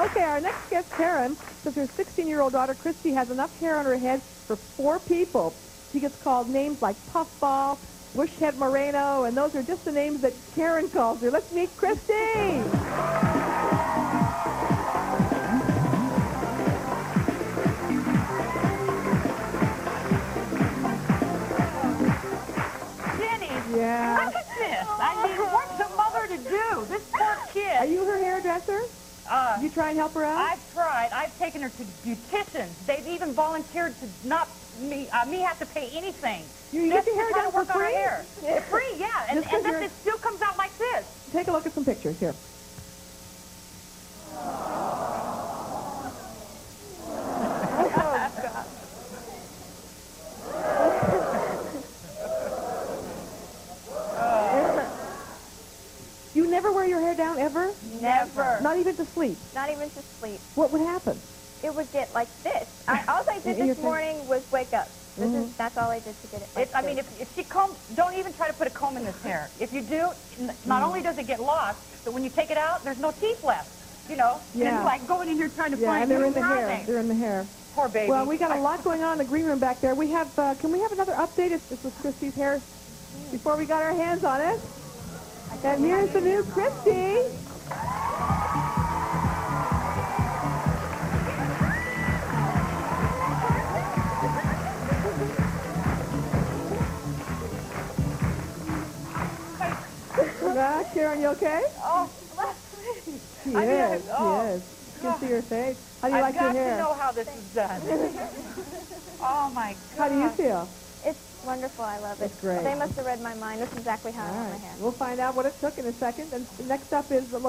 Okay, our next guest, Karen, says her 16-year-old daughter, Christy, has enough hair on her head for 4 people. She gets called names like Puffball, Bushhead Moreno, and those are just the names that Karen calls her. Let's meet Christy! Yeah. Look at this. I mean, what's a mother to do? This poor kid. Are you her hairdresser? You try and help her out? I've tried. I've taken her to beauticians. They've even volunteered to not me have to pay anything. You get your hair done for free? It's free, yeah. And then it still comes out like this. Take a look at some pictures here. You never wear your hair down, ever? Never. Not even to sleep? Not even to sleep. What would happen? It would get like this. All I did this morning was wake up. That's all I did to get it like I mean, if she combs, don't even try to put a comb in this hair. If you do, not only does it get lost, but when you take it out, there's no teeth left. You know? Yeah. It's like going in here trying to find and they're in the hair. nothing. They're in the hair. Poor baby. Well, we got a lot going on in the green room back there. We have, can we have another update? This was Christy's hair before we got our hands on it. And here's the new Christy. Karen, you okay? Oh, She is. You can see her face. How do you like your hair? I've got to know how this is done. Oh, my God. How do you feel? It's wonderful. I love it. It's great. They must have read my mind. That's exactly how I want my hair. We'll find out what it took in a second. And next up is the